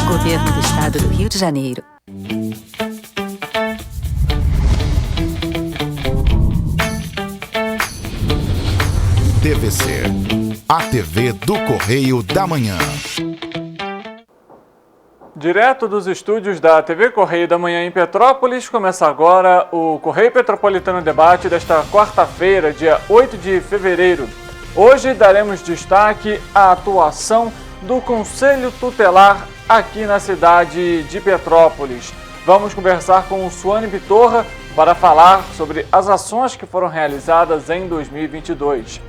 Governo do Estado do Rio de Janeiro. TVC, a TV do Correio da Manhã. Direto dos estúdios da TV Correio da Manhã em Petrópolis, começa agora o Correio Petropolitano Debate desta quarta-feira, dia 8 de fevereiro. Hoje daremos destaque à atuação do Conselho Tutelar aqui na cidade de Petrópolis. Vamos conversar com o Suane Bitorra para falar sobre as ações que foram realizadas em 2022.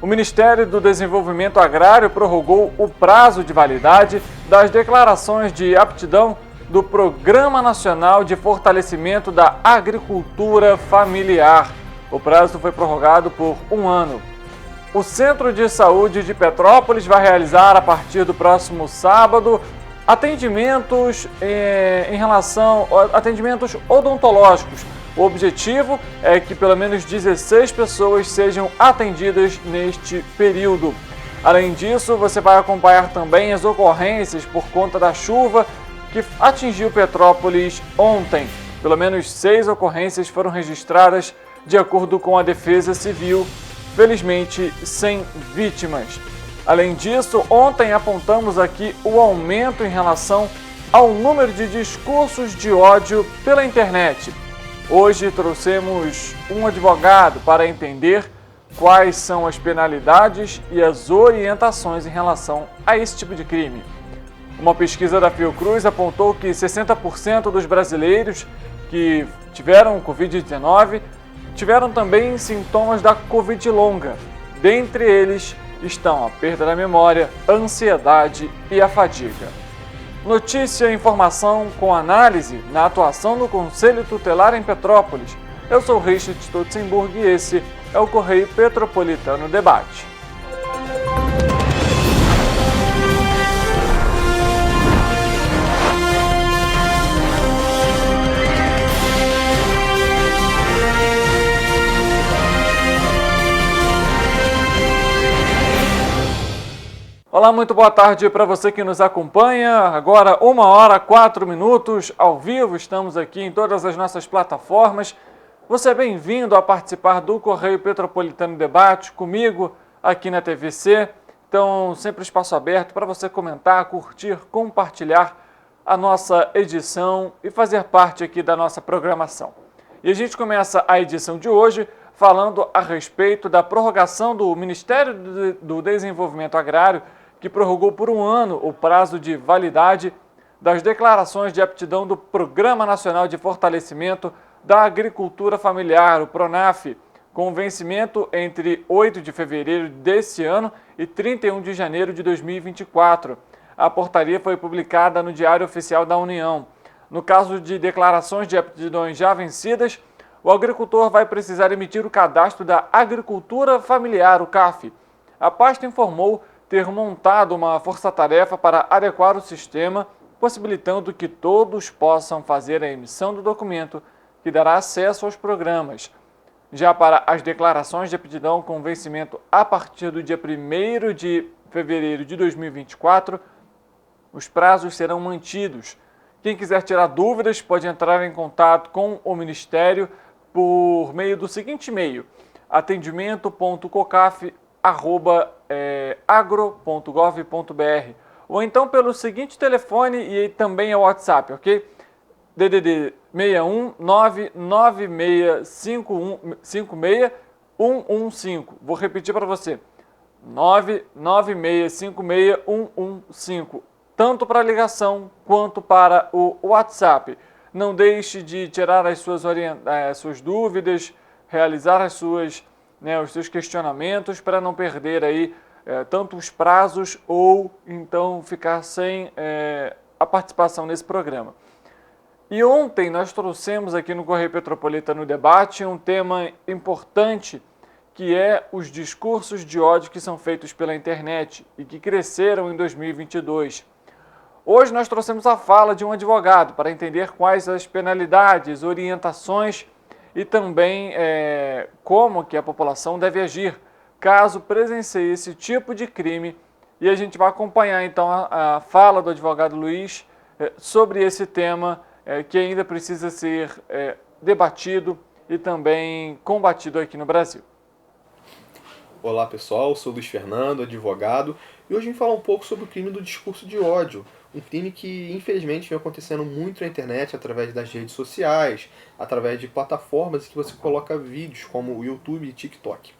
O Ministério do Desenvolvimento Agrário prorrogou o prazo de validade das declarações de aptidão do Programa Nacional de Fortalecimento da Agricultura Familiar. O prazo foi prorrogado por um ano. O Centro de Saúde de Petrópolis vai realizar, a partir do próximo sábado, atendimentos atendimentos odontológicos. O objetivo é que pelo menos 16 pessoas sejam atendidas neste período. Além disso, você vai acompanhar também as ocorrências por conta da chuva que atingiu Petrópolis ontem. Pelo menos 6 ocorrências foram registradas de acordo com a Defesa Civil, felizmente sem vítimas. Além disso, ontem apontamos aqui o aumento em relação ao número de discursos de ódio pela internet. Hoje trouxemos um advogado para entender quais são as penalidades e as orientações em relação a esse tipo de crime. Uma pesquisa da Fiocruz apontou que 60% dos brasileiros que tiveram Covid-19 tiveram também sintomas da Covid longa. Dentre eles estão a perda da memória, a ansiedade e a fadiga. Notícia e informação com análise na atuação do Conselho Tutelar em Petrópolis. Eu sou Richard Stutzenburg e esse é o Correio Petropolitano Debate. Olá, muito boa tarde para você que nos acompanha. Agora 1h04 ao vivo, estamos aqui em todas as nossas plataformas. Você é bem-vindo a participar do Correio Petropolitano Debate comigo aqui na TVC. Então, sempre espaço aberto para você comentar, curtir, compartilhar a nossa edição e fazer parte aqui da nossa programação. E a gente começa a edição de hoje falando a respeito da prorrogação do Ministério do Desenvolvimento Agrário, que prorrogou por um ano o prazo de validade das declarações de aptidão do Programa Nacional de Fortalecimento da Agricultura Familiar, o PRONAF, com vencimento entre 8 de fevereiro desse ano e 31 de janeiro de 2024. A portaria foi publicada no Diário Oficial da União. No caso de declarações de aptidões já vencidas, o agricultor vai precisar emitir o cadastro da Agricultura Familiar, o CAF. A pasta informou ter montado uma força-tarefa para adequar o sistema, possibilitando que todos possam fazer a emissão do documento que dará acesso aos programas. Já para as declarações de aptidão com vencimento a partir do dia 1º de fevereiro de 2024, os prazos serão mantidos. Quem quiser tirar dúvidas pode entrar em contato com o Ministério por meio do seguinte e-mail: atendimento.cocaf@agro.gov.br, ou então pelo seguinte telefone e também é o WhatsApp, ok? DDD 61 996561115. Vou repetir para você: 996561115, tanto para ligação quanto para o WhatsApp. Não deixe de tirar as suas dúvidas, realizar os seus questionamentos para não perder aí tanto os prazos ou então ficar sem a participação nesse programa. E ontem nós trouxemos aqui no Correio Petropolitano Debate um tema importante, que é os discursos de ódio que são feitos pela internet e que cresceram em 2022. Hoje nós trouxemos a fala de um advogado para entender quais as penalidades, orientações e também como que a população deve agir caso presencie esse tipo de crime e a gente vai acompanhar então a fala do advogado Luiz sobre esse tema que ainda precisa ser debatido e também combatido aqui no Brasil. Olá pessoal, sou Luiz Fernando, advogado, e hoje vim falar um pouco sobre o crime do discurso de ódio, um crime que infelizmente vem acontecendo muito na internet, através das redes sociais, através de plataformas que você coloca vídeos como o YouTube e TikTok.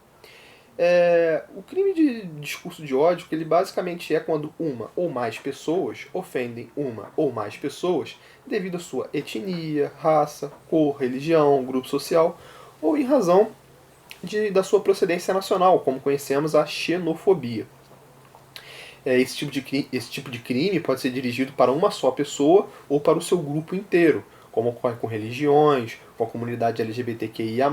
O crime de discurso de ódio, que ele basicamente é quando uma ou mais pessoas ofendem uma ou mais pessoas devido à sua etnia, raça, cor, religião, grupo social ou em razão da sua procedência nacional, como conhecemos a xenofobia. Esse tipo de crime pode ser dirigido para uma só pessoa ou para o seu grupo inteiro, como ocorre com religiões, com a comunidade LGBTQIA+,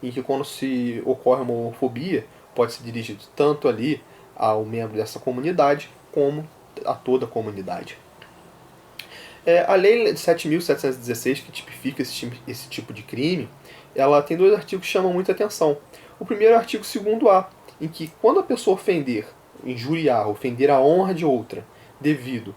em que quando se ocorre uma homofobia, pode ser dirigido tanto ali ao membro dessa comunidade, como a toda a comunidade. A Lei 7.716, que tipifica esse tipo de crime, ela tem 2 artigos que chamam muita atenção. O primeiro é o artigo 2º-A, em que quando a pessoa ofender, injuriar, ofender a honra de outra, devido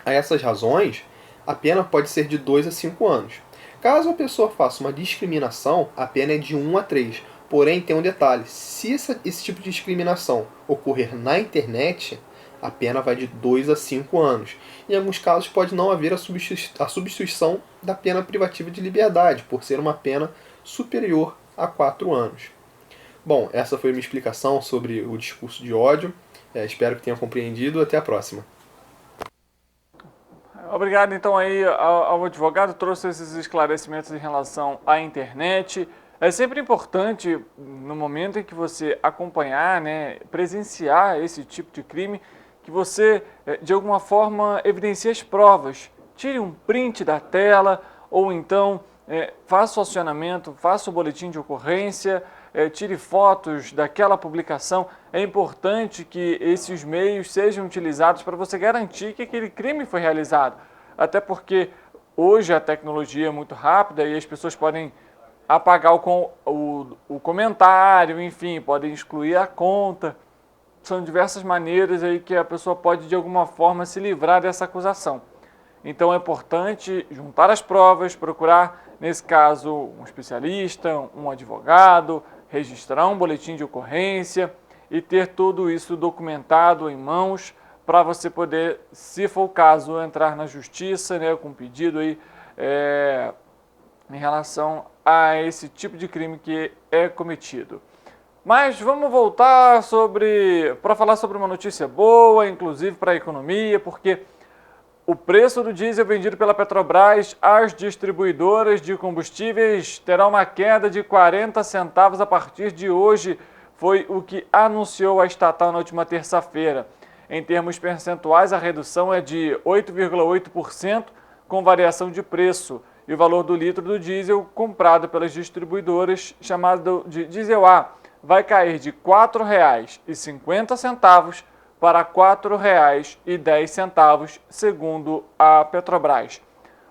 a essas razões, a pena pode ser de 2 a 5 anos. Caso a pessoa faça uma discriminação, a pena é de 1 a 3. Porém, tem um detalhe: se esse tipo de discriminação ocorrer na internet, a pena vai de 2 a 5 anos. Em alguns casos, pode não haver a substituição da pena privativa de liberdade, por ser uma pena superior a 4 anos. Bom, essa foi a minha explicação sobre o discurso de ódio. Espero que tenham compreendido. Até a próxima. Obrigado então aí ao advogado, trouxe esses esclarecimentos em relação à internet. É sempre importante, no momento em que você acompanhar, presenciar esse tipo de crime, que você, de alguma forma, evidencie as provas. Tire um print da tela, ou então faça o acionamento, faça o boletim de ocorrência, tire fotos daquela publicação. É importante que esses meios sejam utilizados para você garantir que aquele crime foi realizado. Até porque hoje a tecnologia é muito rápida e as pessoas podem apagar o comentário, enfim, podem excluir a conta. São diversas maneiras aí que a pessoa pode, de alguma forma, se livrar dessa acusação. Então é importante juntar as provas, procurar, nesse caso, um especialista, um advogado, registrar um boletim de ocorrência e ter tudo isso documentado em mãos para você poder, se for o caso, entrar na justiça, com pedido aí em relação a esse tipo de crime que é cometido. Mas vamos voltar para falar sobre uma notícia boa, inclusive para a economia, porque o preço do diesel vendido pela Petrobras às distribuidoras de combustíveis terá uma queda de 40 centavos a partir de hoje, foi o que anunciou a estatal na última terça-feira. Em termos percentuais, a redução é de 8,8%, com variação de preço, e o valor do litro do diesel comprado pelas distribuidoras, chamado de diesel A, vai cair de R$ 4,50 para R$ 4,10, segundo a Petrobras.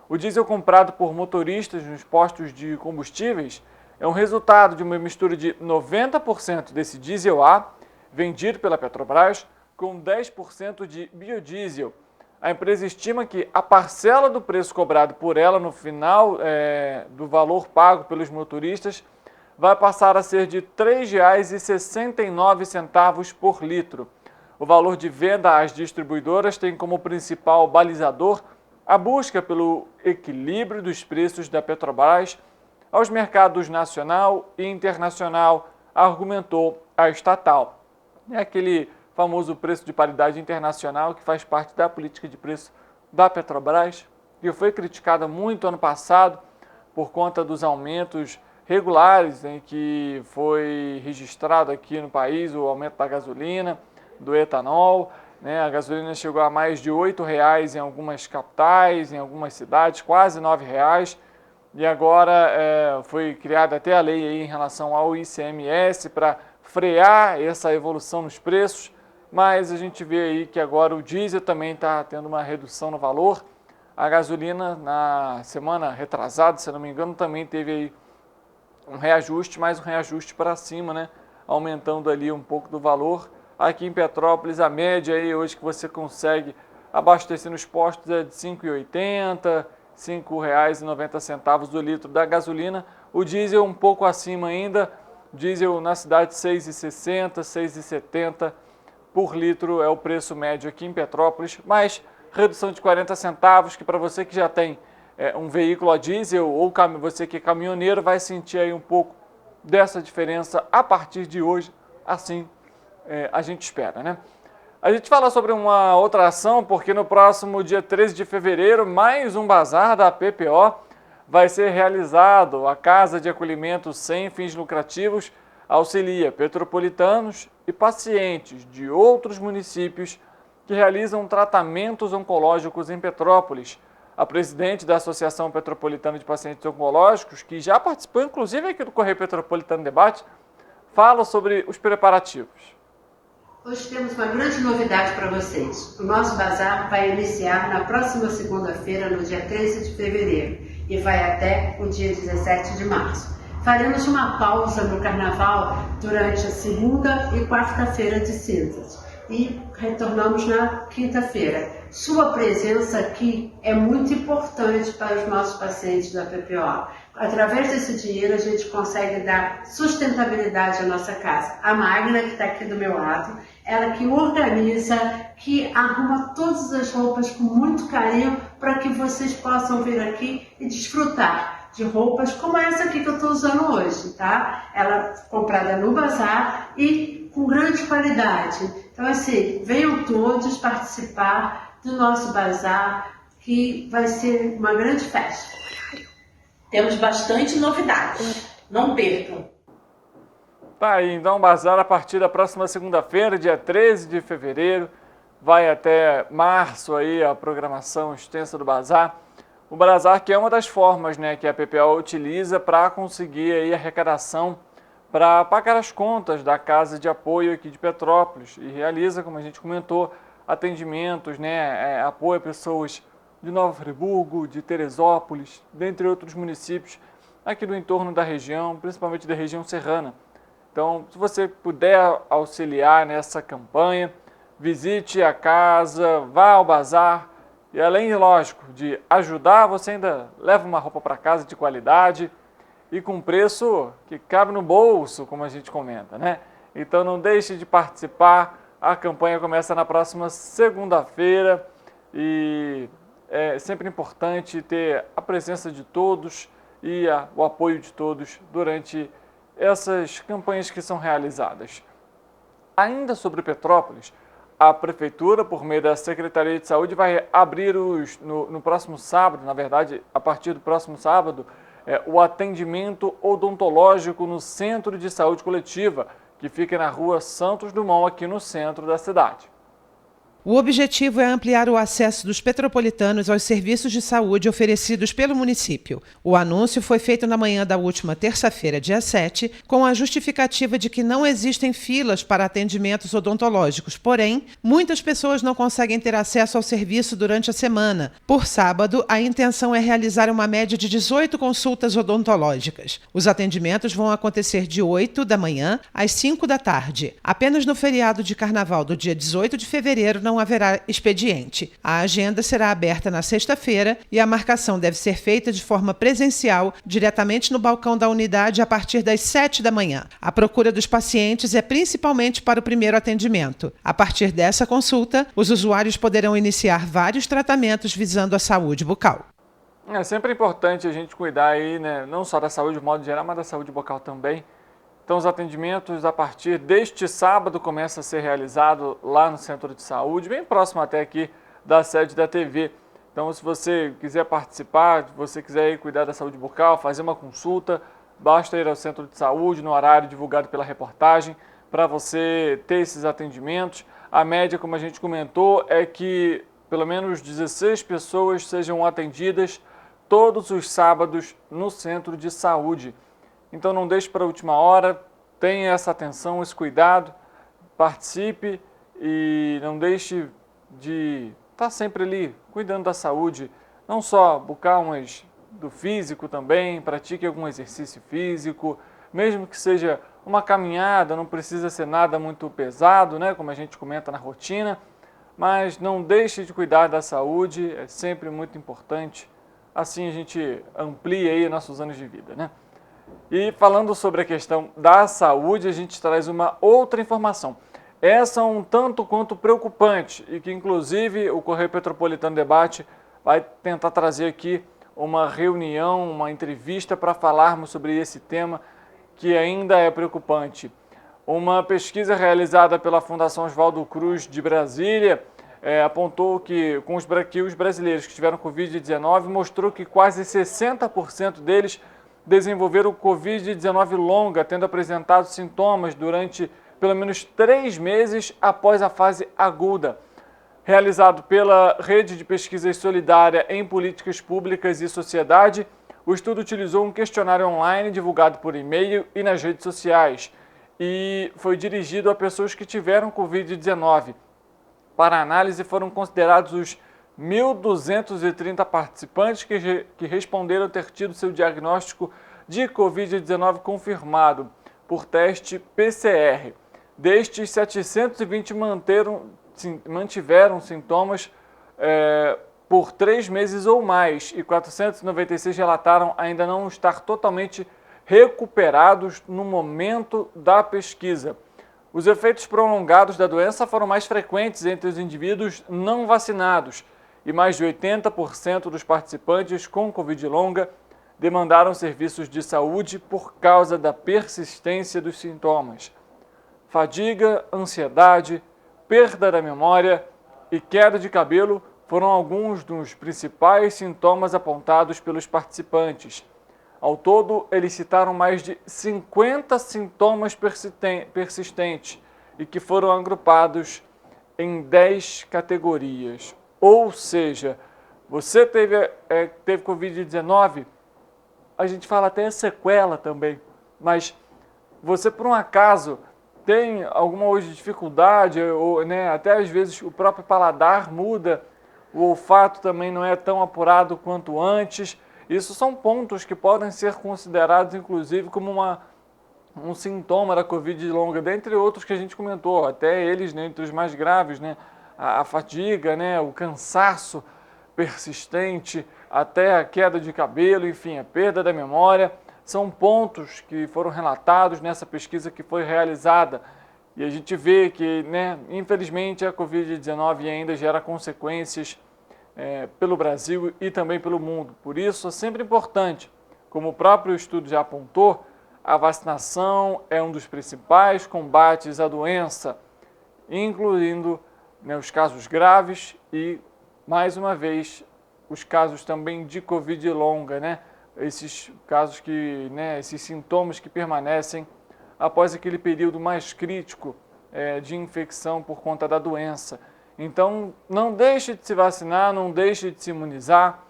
O diesel comprado por motoristas nos postos de combustíveis é um resultado de uma mistura de 90% desse diesel A, vendido pela Petrobras, com 10% de biodiesel. A empresa estima que a parcela do preço cobrado por ela no final do valor pago pelos motoristas vai passar a ser de R$ 3,69 por litro. O valor de venda às distribuidoras tem como principal balizador a busca pelo equilíbrio dos preços da Petrobras aos mercados nacional e internacional, argumentou a estatal. É aquele famoso preço de paridade internacional que faz parte da política de preço da Petrobras, que foi criticada muito ano passado por conta dos aumentos regulares em que foi registrado aqui no país, o aumento da gasolina, do etanol. A gasolina chegou a mais de R$ 8,00 em algumas capitais, em algumas cidades, quase R$ 9,00. E agora foi criada até a lei aí em relação ao ICMS para frear essa evolução nos preços, mas a gente vê aí que agora o diesel também está tendo uma redução no valor. A gasolina, na semana retrasada, se não me engano, também teve aí um reajuste, mais um reajuste para cima, aumentando ali um pouco do valor, Aqui em Petrópolis, a média aí hoje que você consegue abastecer nos postos é de R$ 5,80, R$ 5,90 o litro da gasolina. O diesel um pouco acima ainda, diesel na cidade R$ 6,60, R$ 6,70 por litro é o preço médio aqui em Petrópolis, mas redução de 40 centavos, que para você que já tem um veículo a diesel ou você que é caminhoneiro vai sentir aí um pouco dessa diferença a partir de hoje, assim a gente espera, né? A gente fala sobre uma outra ação, porque no próximo dia 13 de fevereiro, mais um bazar da PPO vai ser realizado. A Casa de Acolhimento Sem Fins Lucrativos auxilia petropolitanos e pacientes de outros municípios que realizam tratamentos oncológicos em Petrópolis. A presidente da Associação Petropolitana de Pacientes Oncológicos, que já participou inclusive aqui do Correio Petropolitano Debate, fala sobre os preparativos. Hoje temos uma grande novidade para vocês. O nosso bazar vai iniciar na próxima segunda-feira, no dia 13 de fevereiro, e vai até o dia 17 de março. Faremos uma pausa no carnaval durante a segunda e quarta-feira de cinzas e retornamos na quinta-feira. Sua presença aqui é muito importante para os nossos pacientes da PPO. Através desse dinheiro a gente consegue dar sustentabilidade à nossa casa. A Magna, que está aqui do meu lado, ela que organiza, que arruma todas as roupas com muito carinho para que vocês possam vir aqui e desfrutar de roupas como essa aqui que eu estou usando hoje, tá? Ela é comprada no bazar e com grande qualidade. Então, assim, venham todos participar do nosso bazar, que vai ser uma grande festa. Temos bastante novidades, não percam. Tá aí, então, o bazar a partir da próxima segunda-feira, dia 13 de fevereiro, vai até março aí a programação extensa do bazar. O bazar que é uma das formas, né, que a PPO utiliza para conseguir aí arrecadação para pagar as contas da Casa de Apoio aqui de Petrópolis e realiza, como a gente comentou, atendimentos, né, apoio a pessoas de Nova Friburgo, de Teresópolis, dentre outros municípios aqui do entorno da região, principalmente da região serrana. Então, se você puder auxiliar nessa campanha, visite a casa, vá ao bazar e além, lógico, de ajudar, você ainda leva uma roupa para casa de qualidade e com preço que cabe no bolso, como a gente comenta, né? Então não deixe de participar, a campanha começa na próxima segunda-feira e é sempre importante ter a presença de todos e o apoio de todos durante essas campanhas que são realizadas. Ainda sobre Petrópolis, a Prefeitura, por meio da Secretaria de Saúde, vai abrir no próximo sábado, na verdade, a partir do próximo sábado, o atendimento odontológico no Centro de Saúde Coletiva, que fica na Rua Santos Dumont, aqui no centro da cidade. O objetivo é ampliar o acesso dos petropolitanos aos serviços de saúde oferecidos pelo município. O anúncio foi feito na manhã da última terça-feira, dia 7, com a justificativa de que não existem filas para atendimentos odontológicos. Porém, muitas pessoas não conseguem ter acesso ao serviço durante a semana. Por sábado, a intenção é realizar uma média de 18 consultas odontológicas. Os atendimentos vão acontecer de 8 da manhã às 5 da tarde. Apenas no feriado de carnaval do dia 18 de fevereiro não haverá expediente. A agenda será aberta na sexta-feira e a marcação deve ser feita de forma presencial, diretamente no balcão da unidade a partir das 7 da manhã. A procura dos pacientes é principalmente para o primeiro atendimento. A partir dessa consulta, os usuários poderão iniciar vários tratamentos visando a saúde bucal. É sempre importante a gente cuidar aí, né, não só da saúde de modo geral, mas da saúde bucal também. Então, os atendimentos a partir deste sábado começam a ser realizados lá no Centro de Saúde, bem próximo até aqui da sede da TV. Então, se você quiser participar, se você quiser ir cuidar da saúde bucal, fazer uma consulta, basta ir ao Centro de Saúde no horário divulgado pela reportagem para você ter esses atendimentos. A média, como a gente comentou, é que pelo menos 16 pessoas sejam atendidas todos os sábados no Centro de Saúde. Então não deixe para a última hora, tenha essa atenção, esse cuidado, participe e não deixe de estar sempre ali cuidando da saúde, não só bucal, mas do físico também, pratique algum exercício físico, mesmo que seja uma caminhada, não precisa ser nada muito pesado, né, como a gente comenta na rotina, mas não deixe de cuidar da saúde, é sempre muito importante, assim a gente amplia aí nossos anos de vida, né? E falando sobre a questão da saúde, a gente traz uma outra informação. Essa é um tanto quanto preocupante e que inclusive o Correio Petropolitano Debate vai tentar trazer aqui uma reunião, uma entrevista para falarmos sobre esse tema que ainda é preocupante. Uma pesquisa realizada pela Fundação Oswaldo Cruz de Brasília apontou que os brasileiros que tiveram Covid-19 mostrou que quase 60% deles desenvolveram Covid-19 longa, tendo apresentado sintomas durante pelo menos 3 meses após a fase aguda. Realizado pela Rede de Pesquisas Solidária em Políticas Públicas e Sociedade, o estudo utilizou um questionário online divulgado por e-mail e nas redes sociais e foi dirigido a pessoas que tiveram Covid-19. Para a análise foram considerados os 1.230 participantes que responderam ter tido seu diagnóstico de Covid-19 confirmado por teste PCR. Destes, 720 mantiveram sintomas por 3 meses ou mais e 496 relataram ainda não estar totalmente recuperados no momento da pesquisa. Os efeitos prolongados da doença foram mais frequentes entre os indivíduos não vacinados e mais de 80% dos participantes com Covid longa demandaram serviços de saúde por causa da persistência dos sintomas. Fadiga, ansiedade, perda da memória e queda de cabelo foram alguns dos principais sintomas apontados pelos participantes. Ao todo, eles citaram mais de 50 sintomas persistentes e que foram agrupados em 10 categorias. Ou seja, você teve Covid-19, a gente fala até sequela também, mas você por um acaso tem alguma hoje dificuldade, ou até às vezes o próprio paladar muda, o olfato também não é tão apurado quanto antes. Isso são pontos que podem ser considerados, inclusive, como um sintoma da Covid longa, dentre outros que a gente comentou, até eles, entre os mais graves, a fadiga, o cansaço persistente, até a queda de cabelo, enfim, a perda da memória, são pontos que foram relatados nessa pesquisa que foi realizada. E a gente vê que, infelizmente, a Covid-19 ainda gera consequências pelo Brasil e também pelo mundo. Por isso, é sempre importante, como o próprio estudo já apontou, a vacinação é um dos principais combates à doença, incluindo os casos graves e, mais uma vez, os casos também de Covid longa, esses casos esses sintomas que permanecem após aquele período mais crítico de infecção por conta da doença. Então, não deixe de se vacinar, não deixe de se imunizar.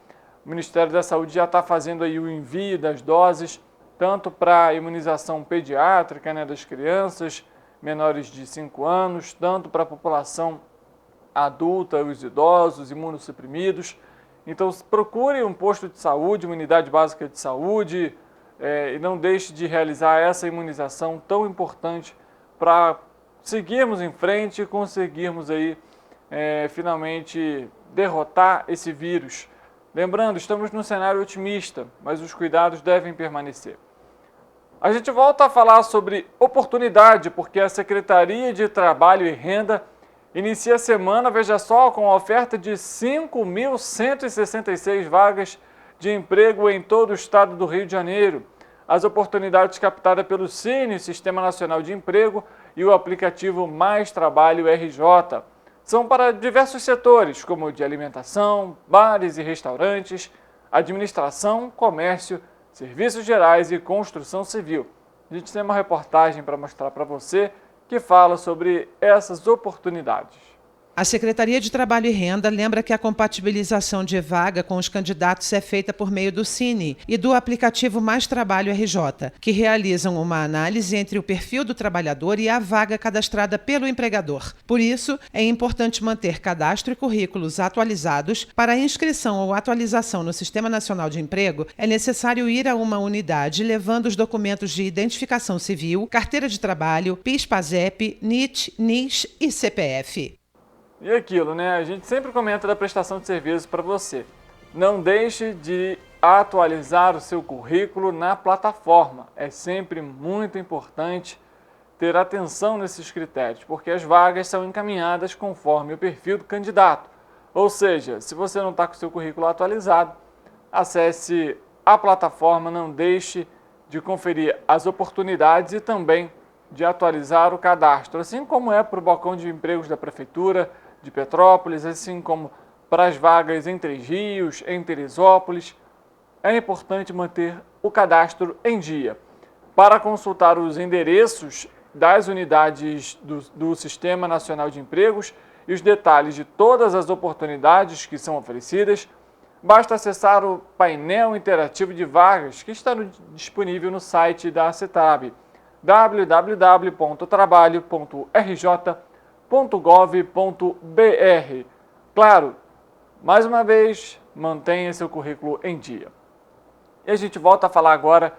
O Ministério da Saúde já está fazendo aí o envio das doses, tanto para a imunização pediátrica, das crianças menores de 5 anos, tanto para a população adulta, os idosos, imunossuprimidos. Então, procure um posto de saúde, uma unidade básica de saúde, e não deixe de realizar essa imunização tão importante para seguirmos em frente e conseguirmos aí finalmente derrotar esse vírus. Lembrando, estamos num cenário otimista, mas os cuidados devem permanecer. A gente volta a falar sobre oportunidade, porque a Secretaria de Trabalho e Renda inicia a semana, veja só, com a oferta de 5.166 vagas de emprego em todo o estado do Rio de Janeiro. As oportunidades captadas pelo Cine, Sistema Nacional de Emprego, e o aplicativo Mais Trabalho RJ. São para diversos setores, como o de alimentação, bares e restaurantes, administração, comércio, serviços gerais e construção civil. A gente tem uma reportagem para mostrar para você que fala sobre essas oportunidades. A Secretaria de Trabalho e Renda lembra que a compatibilização de vaga com os candidatos é feita por meio do Cine e do aplicativo Mais Trabalho RJ, que realizam uma análise entre o perfil do trabalhador e a vaga cadastrada pelo empregador. Por isso, é importante manter cadastro e currículos atualizados. Para a inscrição ou atualização no Sistema Nacional de Emprego, é necessário ir a uma unidade levando os documentos de identificação civil, carteira de trabalho, PIS/PASEP, NIT, NIS e CPF. E aquilo, né? A gente sempre comenta da prestação de serviço para você. Não deixe de atualizar o seu currículo na plataforma. É sempre muito importante ter atenção nesses critérios, porque as vagas são encaminhadas conforme o perfil do candidato. Ou seja, se você não está com o seu currículo atualizado, acesse a plataforma, não deixe de conferir as oportunidades e também de atualizar o cadastro, assim como é para o balcão de empregos da Prefeitura de Petrópolis, assim como para as vagas em Três Rios, em Teresópolis. É importante manter o cadastro em dia. Para consultar os endereços das unidades do Sistema Nacional de Empregos e os detalhes de todas as oportunidades que são oferecidas, basta acessar o painel interativo de vagas que está disponível no site da CETRAB, www.trabalho.rj.gov.br. Claro, mais uma vez, mantenha seu currículo em dia. E a gente volta a falar agora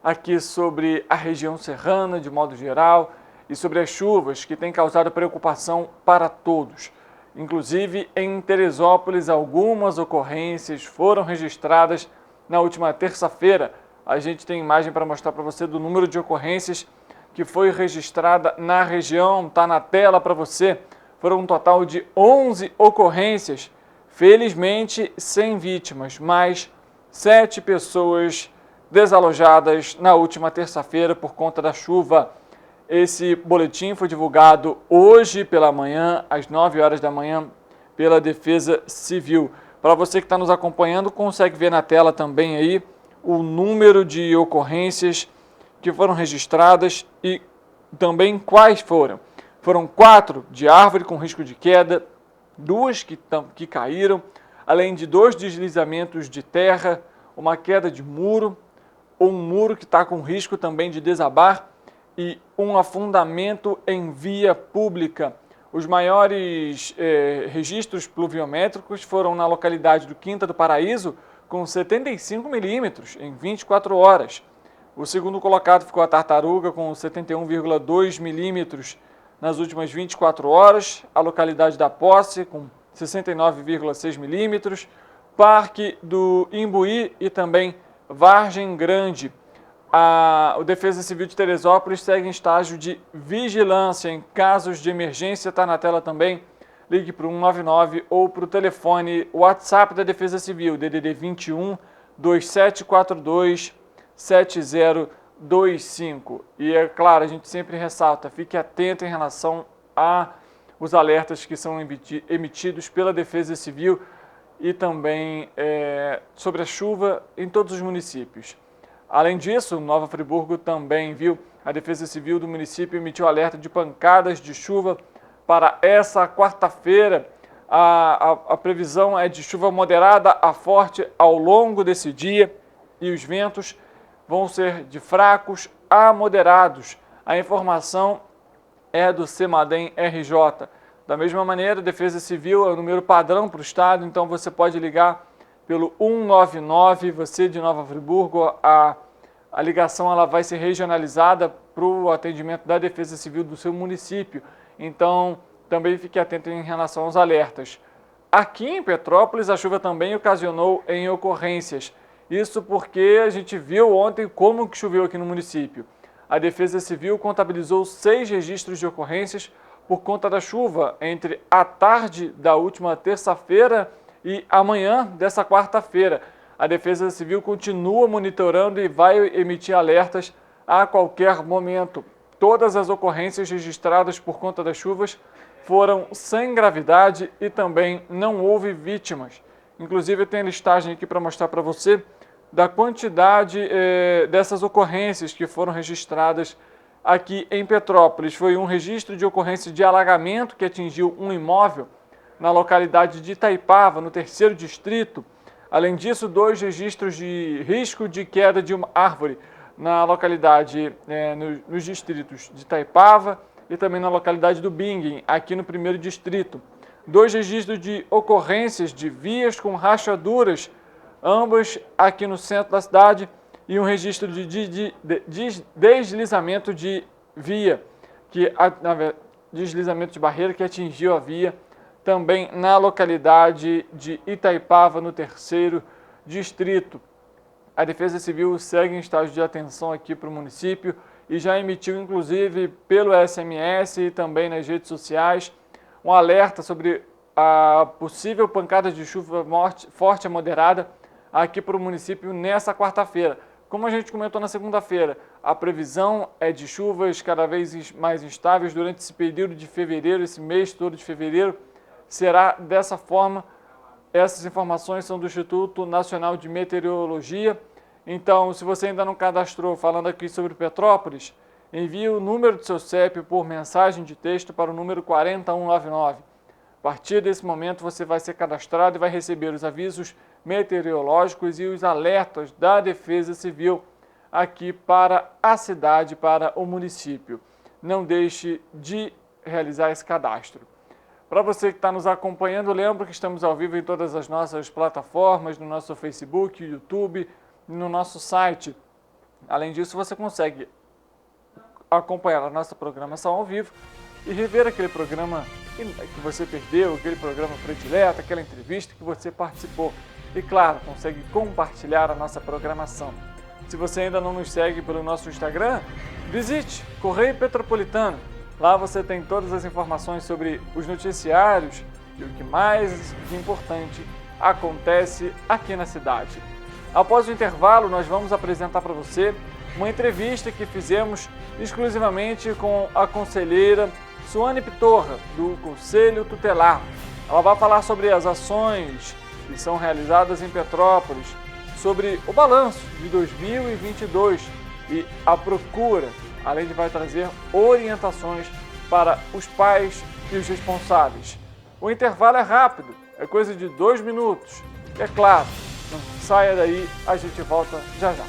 aqui sobre a região serrana, de modo geral, e sobre as chuvas que têm causado preocupação para todos. Inclusive, em Teresópolis, algumas ocorrências foram registradas na última terça-feira. A gente tem imagem para mostrar para você do número de ocorrências que foi registrada na região, está na tela para você. Foram um total de 11 ocorrências, felizmente sem vítimas, mas 7 pessoas desalojadas na última terça-feira por conta da chuva. Esse boletim foi divulgado hoje pela manhã, às 9 horas da manhã, pela Defesa Civil. Para você que está nos acompanhando, consegue ver na tela também aí o número de ocorrências que foram registradas e também quais foram. Foram 4 de árvore com risco de queda, 2 que caíram, além de 2 deslizamentos de terra, uma queda de muro, um muro que está com risco também de desabar e um afundamento em via pública. Os maiores registros pluviométricos foram na localidade do Quinta do Paraíso, com 75 milímetros em 24 horas. O segundo colocado ficou a Tartaruga, com 71,2 milímetros nas últimas 24 horas. A localidade da Posse, com 69,6 milímetros. Parque do Imbuí e também Vargem Grande. O Defesa Civil de Teresópolis segue em estágio de vigilância. Em casos de emergência, está na tela também. Ligue para o 199 ou para o telefone WhatsApp da Defesa Civil, DDD 21 2742 7025. E é claro, a gente sempre ressalta, fique atento em relação aos alertas que são emitidos pela Defesa Civil e também sobre a chuva em todos os municípios. Além disso, Nova Friburgo também viu, a Defesa Civil do município emitiu alerta de pancadas de chuva para essa quarta-feira. A previsão é de chuva moderada a forte ao longo desse dia e os ventos vão ser de fracos a moderados. A informação é do CEMADEM RJ. Da mesma maneira, a Defesa Civil é o número padrão para o estado, então você pode ligar pelo 199, você de Nova Friburgo, a ligação ela vai ser regionalizada para o atendimento da Defesa Civil do seu município. Então, também fique atento em relação aos alertas. Aqui em Petrópolis, a chuva também ocasionou em ocorrências. Isso porque a gente viu ontem como que choveu aqui no município. A Defesa Civil contabilizou 6 registros de ocorrências por conta da chuva entre a tarde da última terça-feira e amanhã dessa quarta-feira. A Defesa Civil continua monitorando e vai emitir alertas a qualquer momento. Todas as ocorrências registradas por conta das chuvas foram sem gravidade e também não houve vítimas. Inclusive, eu tenho a listagem aqui para mostrar para você da quantidade dessas ocorrências que foram registradas aqui em Petrópolis. Foi um registro de ocorrência de alagamento que atingiu um imóvel na localidade de Itaipava, no 3º distrito. Além disso, 2 registros de risco de queda de uma árvore na localidade, nos distritos de Itaipava e também na localidade do Bingen, aqui no 1º distrito. 2 registros de ocorrências de vias com rachaduras, ambas aqui no centro da cidade, e um registro de deslizamento de via, deslizamento de barreira que atingiu a via também na localidade de Itaipava, no 3º distrito. A Defesa Civil segue em estágio de atenção aqui para o município e já emitiu, inclusive, pelo SMS e também nas redes sociais, um alerta sobre a possível pancada de chuva forte a moderada aqui para o município nessa quarta-feira. Como a gente comentou na segunda-feira, a previsão é de chuvas cada vez mais instáveis durante esse período de fevereiro, esse mês todo de fevereiro. Será dessa forma. Essas informações são do Instituto Nacional de Meteorologia. Então, se você ainda não cadastrou, falando aqui sobre Petrópolis, envie o número do seu CEP por mensagem de texto para o número 40199. A partir desse momento, você vai ser cadastrado e vai receber os avisos meteorológicos e os alertas da Defesa Civil aqui para a cidade, para o município. Não deixe de realizar esse cadastro. Para você que está nos acompanhando, lembro que estamos ao vivo em todas as nossas plataformas, no nosso Facebook, YouTube, no nosso site. Além disso, você consegue acompanhar a nossa programação ao vivo e rever aquele programa que você perdeu, aquele programa predileto, aquela entrevista que você participou. E claro, consegue compartilhar a nossa programação. Se você ainda não nos segue pelo nosso Instagram, visite Correio Petropolitano. Lá você tem todas as informações sobre os noticiários e o que mais importante acontece aqui na cidade. Após o intervalo, nós vamos apresentar para você uma entrevista que fizemos exclusivamente com a conselheira Suane Pitorra, do Conselho Tutelar. Ela vai falar sobre as ações que são realizadas em Petrópolis, sobre o balanço de 2022 e a procura, além de vai trazer orientações para os pais e os responsáveis. O intervalo é rápido, é coisa de 2 minutos. E é claro, não saia daí, a gente volta já já.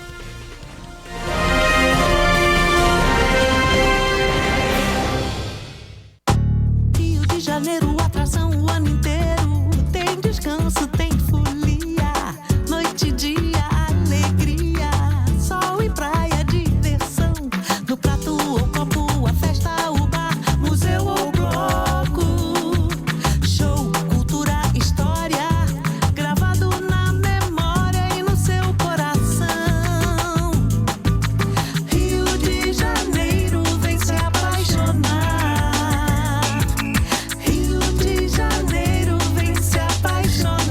Rio de Janeiro, atração o ano inteiro. Tem descanso, tem folia, noite e dia, alegria, sol e praia, diversão. No prato ou copo, a festa, o bar, museu ou bloco. Show, cultura, história, gravado na memória e no seu coração. Rio de Janeiro, vem se apaixonar. Rio de Janeiro, vem se apaixonar.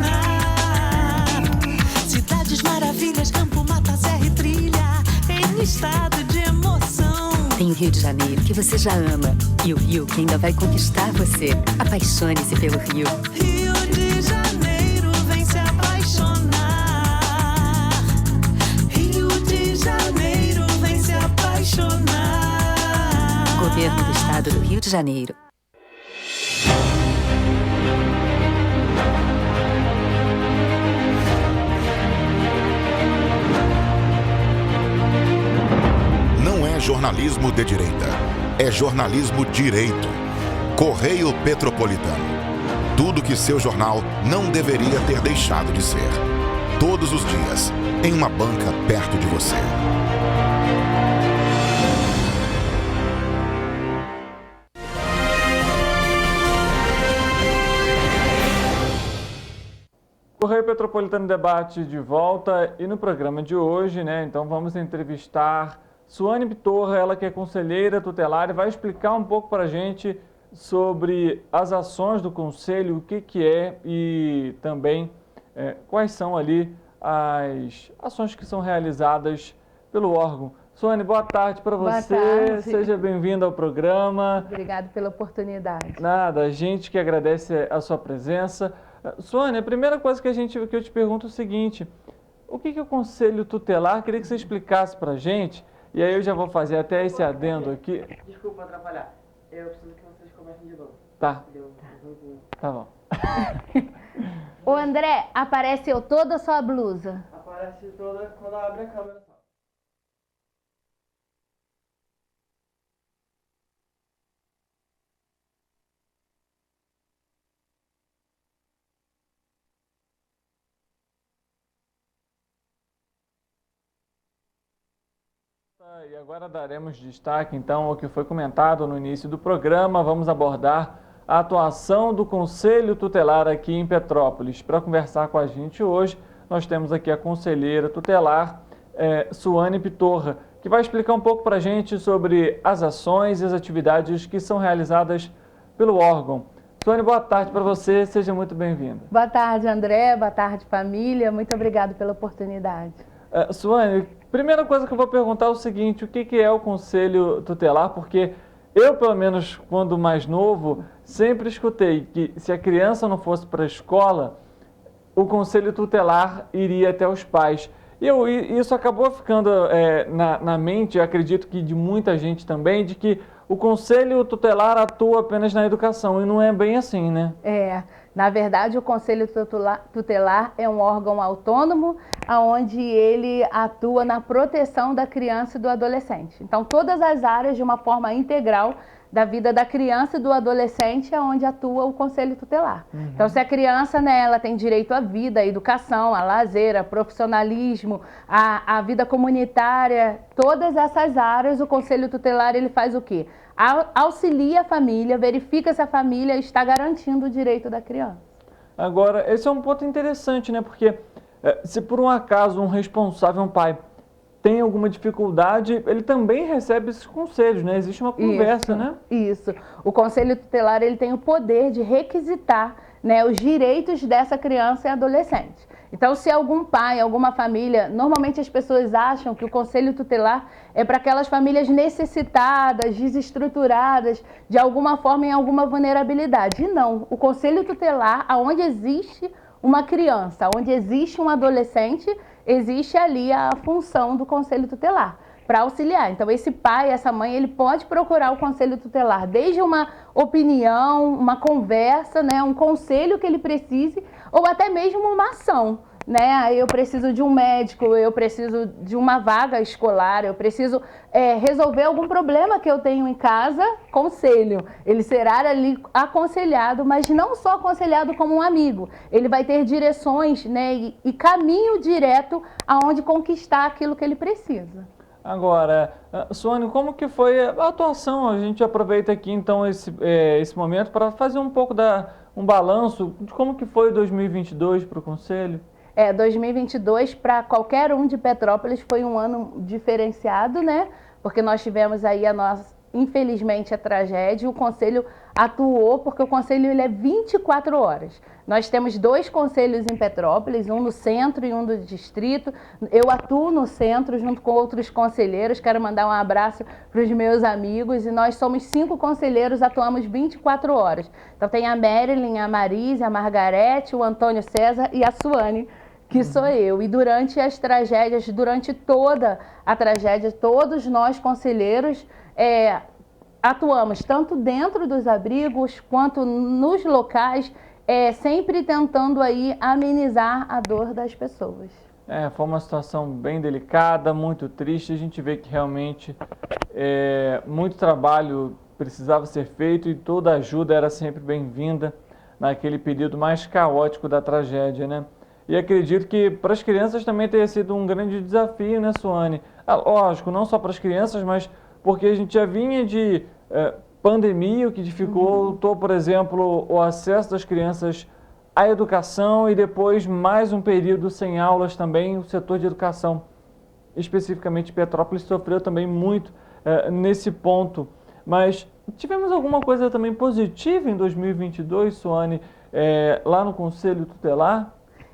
Cidades maravilhas, campo, mata, serra e trilha, em estado de emoção. Tem o Rio de Janeiro, que você já ama, e o Rio, que ainda vai conquistar você. Apaixone-se pelo Rio. Rio de Janeiro, vem se apaixonar. Rio de Janeiro, vem se apaixonar. Governo do Estado do Rio de Janeiro. Não é jornalismo de direita, é jornalismo direito. Correio Petropolitano. Tudo que seu jornal não deveria ter deixado de ser. Todos os dias, em uma banca perto de você. Correio Petropolitano Debate de volta e no programa de hoje, então vamos entrevistar Suane Pitorra, ela que é conselheira tutelar e vai explicar um pouco para a gente sobre as ações do Conselho, o que é e também quais são ali as ações que são realizadas pelo órgão. Suane, boa tarde para você. Boa tarde. Seja bem-vinda ao programa. Obrigada pela oportunidade. Nada, a gente que agradece a sua presença. Suane, a primeira coisa que eu te pergunto é o seguinte: o que é o Conselho Tutelar? Queria que você explicasse para a gente, e aí eu já vou fazer até esse adendo aqui. Desculpa atrapalhar, eu preciso que vocês conversem de novo. Tá, tá bom. Ô André, aparece eu toda ou só a blusa? Aparece toda quando abre a câmera. E agora daremos destaque, então, ao que foi comentado no início do programa. Vamos abordar a atuação do Conselho Tutelar aqui em Petrópolis. Para conversar com a gente hoje, nós temos aqui a conselheira tutelar, Suane Pitorra, que vai explicar um pouco para a gente sobre as ações e as atividades que são realizadas pelo órgão. Suane, boa tarde para você, seja muito bem-vinda. Boa tarde, André, boa tarde, família. Muito obrigado pela oportunidade. Suane, primeira coisa que eu vou perguntar é o seguinte: o que é o Conselho Tutelar? Porque eu, pelo menos quando mais novo, sempre escutei que se a criança não fosse para a escola, o Conselho Tutelar iria até os pais. E isso acabou ficando na mente, eu acredito que de muita gente também, de que o Conselho Tutelar atua apenas na educação, e não é bem assim, né? Na verdade, o Conselho Tutelar é um órgão autônomo, onde ele atua na proteção da criança e do adolescente. Então, todas as áreas, de uma forma integral, da vida da criança e do adolescente é onde atua o Conselho Tutelar. Então, se a criança, né, ela tem direito à vida, à educação, a lazer, a profissionalismo, a vida comunitária, todas essas áreas, o Conselho Tutelar ele faz o quê? Auxilia a família, verifica se a família está garantindo o direito da criança. Agora, esse é um ponto interessante, né? Porque se por um acaso um responsável, um pai, tem alguma dificuldade, ele também recebe esses conselhos, né? Existe uma conversa, né? Isso. O Conselho Tutelar ele tem o poder de requisitar, né, os direitos dessa criança e adolescente. Então, se algum pai, alguma família, normalmente as pessoas acham que o Conselho Tutelar é para aquelas famílias necessitadas, desestruturadas, de alguma forma em alguma vulnerabilidade. E não, o Conselho Tutelar, onde existe uma criança, onde existe um adolescente, existe ali a função do Conselho Tutelar para auxiliar. Então, esse pai, essa mãe, ele pode procurar o Conselho Tutelar, desde uma opinião, uma conversa, né, um conselho que ele precise, ou até mesmo uma ação, né? Eu preciso de um médico, eu preciso de uma vaga escolar, eu preciso resolver algum problema que eu tenho em casa, conselho. Ele será ali aconselhado, mas não só aconselhado como um amigo. Ele vai ter direções, né, e caminho direto aonde conquistar aquilo que ele precisa. Agora, Suane, como que foi a atuação? A gente aproveita aqui então esse momento para fazer um pouco um balanço de como que foi 2022 para o Conselho. 2022 para qualquer um de Petrópolis foi um ano diferenciado, né? Porque nós tivemos aí infelizmente, a tragédia. O Conselho atuou, porque o Conselho ele é 24 horas. Nós temos 2 conselhos em Petrópolis, um no centro e um do distrito. Eu atuo no centro junto com outros conselheiros. Quero mandar um abraço para os meus amigos. E nós somos 5 conselheiros, atuamos 24 horas. Então tem a Marilyn, a Marise, a Margarete, o Antônio César e a Suane, que sou eu. E durante as tragédias, durante toda a tragédia, todos nós conselheiros atuamos tanto dentro dos abrigos quanto nos locais, sempre tentando aí amenizar a dor das pessoas. Foi uma situação bem delicada, muito triste. A gente vê que realmente muito trabalho precisava ser feito e toda ajuda era sempre bem-vinda naquele período mais caótico da tragédia, né? E acredito que para as crianças também tenha sido um grande desafio, né, Suane? Lógico, não só para as crianças, mas porque a gente já vinha de pandemia, o que dificultou, por exemplo, o acesso das crianças à educação e depois mais um período sem aulas também. O setor de educação, especificamente Petrópolis, sofreu também muito nesse ponto. Mas tivemos alguma coisa também positiva em 2022, Suane, lá no Conselho Tutelar?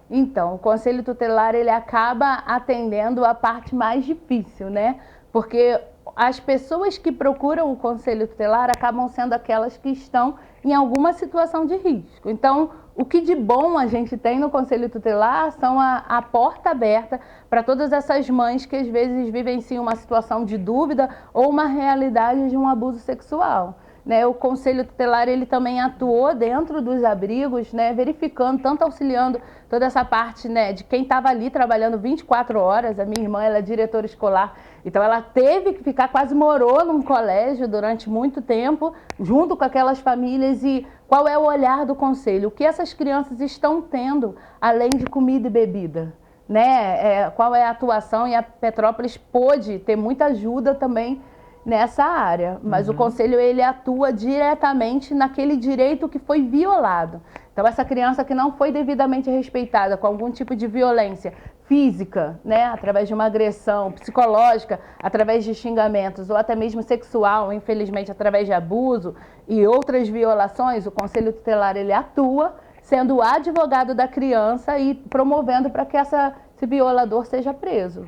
Então, o Conselho Tutelar ele acaba atendendo a parte mais difícil, né? Porque as pessoas que procuram o Conselho Tutelar acabam sendo aquelas que estão em alguma situação de risco. Então, o que de bom a gente tem no Conselho Tutelar são a porta aberta para todas essas mães que às vezes vivenciam uma situação de dúvida ou uma realidade de um abuso sexual. né, o Conselho Tutelar ele também atuou dentro dos abrigos, né, verificando, tanto auxiliando toda essa parte, né, de quem estava ali trabalhando 24 horas. A minha irmã, ela é diretora escolar, então ela teve que ficar, quase morou num colégio durante muito tempo, junto com aquelas famílias. E qual é o olhar do Conselho? O que essas crianças estão tendo, além de comida e bebida? Né? Qual é a atuação? E a Petrópolis pôde ter muita ajuda também nessa área, mas o Conselho ele atua diretamente naquele direito que foi violado. Então essa criança que não foi devidamente respeitada com algum tipo de violência física, né, através de uma agressão psicológica, através de xingamentos ou até mesmo sexual, infelizmente através de abuso e outras violações, o Conselho Tutelar ele atua sendo o advogado da criança e promovendo para que esse violador seja preso.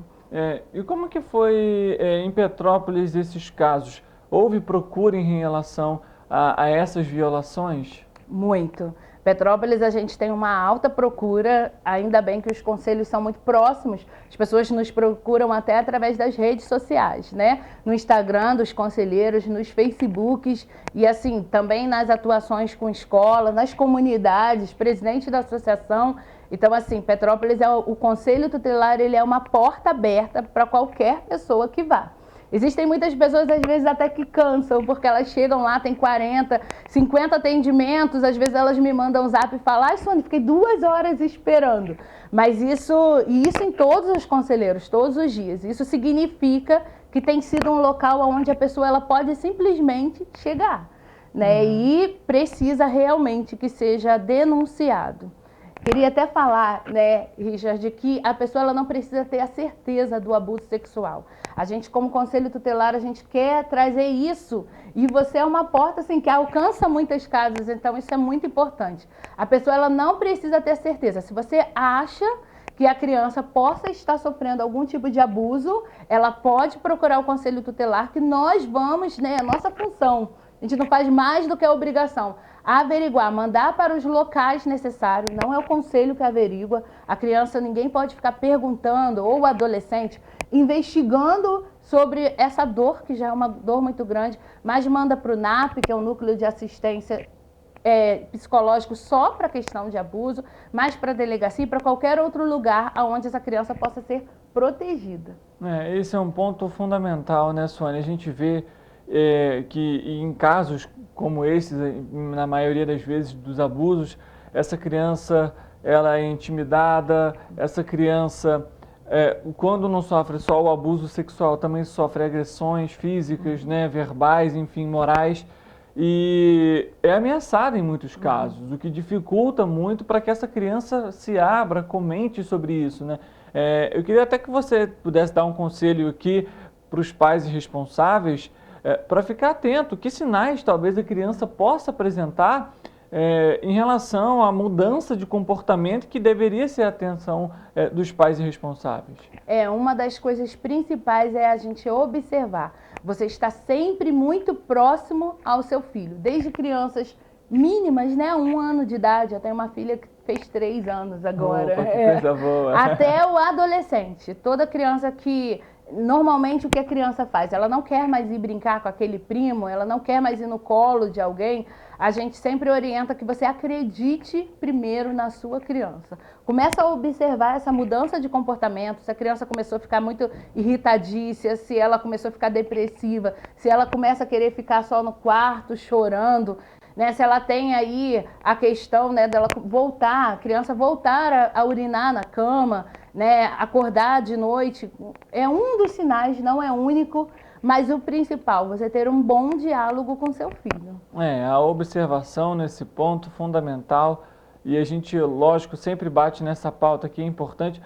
E como que foi em Petrópolis esses casos? Houve procura em relação a essas violações? Muito. Petrópolis a gente tem uma alta procura, ainda bem que os conselhos são muito próximos, as pessoas nos procuram até através das redes sociais, né? No Instagram dos conselheiros, nos Facebooks e assim, também nas atuações com escola, nas comunidades, presidente da associação. Então assim, Petrópolis, o Conselho Tutelar ele é uma porta aberta para qualquer pessoa que vá. Existem muitas pessoas, às vezes, até que cansam, porque elas chegam lá, tem 40, 50 atendimentos, às vezes elas me mandam um zap e falam: ai, Sônia, fiquei 2 horas esperando. Mas isso em todos os conselheiros, todos os dias. Isso significa que tem sido um local onde a pessoa ela pode simplesmente chegar, né? E precisa realmente que seja denunciado. Queria até falar, né, Richard, que a pessoa ela não precisa ter a certeza do abuso sexual. A gente, como Conselho Tutelar, a gente quer trazer isso. E você é uma porta assim, que alcança muitas casas, então isso é muito importante. A pessoa ela não precisa ter certeza. Se você acha que a criança possa estar sofrendo algum tipo de abuso, ela pode procurar o Conselho Tutelar, que nós vamos, né, a nossa função. A gente não faz mais do que a obrigação. Averiguar, mandar para os locais necessários, não é o conselho que averigua. A criança, ninguém pode ficar perguntando, ou o adolescente, investigando sobre essa dor, que já é uma dor muito grande, mas manda para o NAP, que é o Núcleo de Assistência Psicológico, só para a questão de abuso, mas para a delegacia e para qualquer outro lugar onde essa criança possa ser protegida. Esse é um ponto fundamental, né, Sônia? A gente vê que em casos como esses, na maioria das vezes dos abusos, essa criança ela é intimidada, essa criança, quando não sofre só o abuso sexual, também sofre agressões físicas, né, verbais, enfim, morais, e é ameaçada em muitos casos, o que dificulta muito para que essa criança se abra, comente sobre isso, né? Eu queria até que você pudesse dar um conselho aqui para os pais responsáveis, para ficar atento, que sinais talvez a criança possa apresentar em relação à mudança de comportamento que deveria ser a atenção dos pais responsáveis. Uma das coisas principais é a gente observar. Você está sempre muito próximo ao seu filho, desde crianças mínimas, né? 1 ano de idade. Eu tenho uma filha que fez 3 anos agora. Opa, que coisa boa. Até o adolescente. Toda criança que... Normalmente o que a criança faz? Ela não quer mais ir brincar com aquele primo, ela não quer mais ir no colo de alguém. A gente sempre orienta que você acredite primeiro na sua criança. Começa a observar essa mudança de comportamento, se a criança começou a ficar muito irritadiça, se ela começou a ficar depressiva, se ela começa a querer ficar só no quarto chorando, né? Se ela tem aí a questão, né, dela voltar, a criança voltar a urinar na cama, né, acordar de noite, é um dos sinais, não é único, mas o principal, você ter um bom diálogo com seu filho. A observação nesse ponto fundamental, e a gente, lógico, sempre bate nessa pauta que é importante.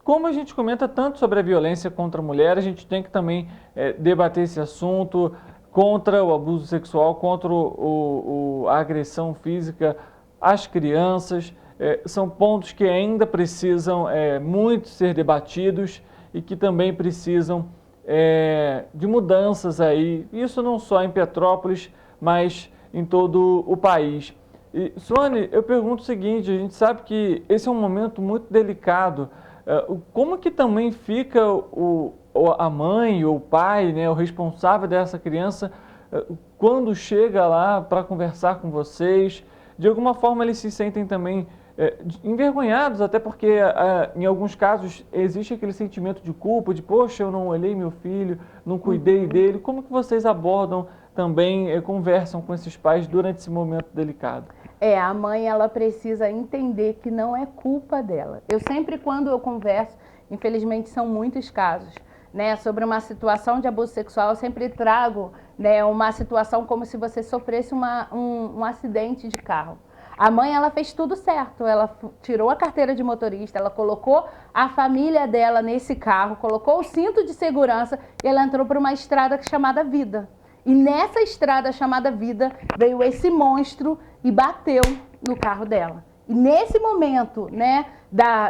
Como a gente comenta tanto sobre a violência contra a mulher, a gente tem que também debater esse assunto contra o abuso sexual, contra a agressão física às crianças. São pontos que ainda precisam muito ser debatidos e que também precisam de mudanças aí, isso não só em Petrópolis, mas em todo o país. E, Sônia, eu pergunto o seguinte, a gente sabe que esse é um momento muito delicado, como que também fica a mãe ou o pai, né, o responsável dessa criança, quando chega lá para conversar com vocês, de alguma forma eles se sentem também envergonhados, até porque em alguns casos existe aquele sentimento de culpa, de poxa, eu não olhei meu filho, não cuidei dele. Como que vocês abordam também, conversam com esses pais durante esse momento delicado? A mãe, ela precisa entender que não é culpa dela. Eu sempre, quando eu converso, infelizmente são muitos casos, né, sobre uma situação de abuso sexual, eu sempre trago, né, uma situação como se você sofresse um acidente de carro. A mãe, ela fez tudo certo, ela tirou a carteira de motorista, ela colocou a família dela nesse carro, colocou o cinto de segurança e ela entrou por uma estrada chamada Vida. E nessa estrada chamada Vida veio esse monstro e bateu no carro dela. E nesse momento, né,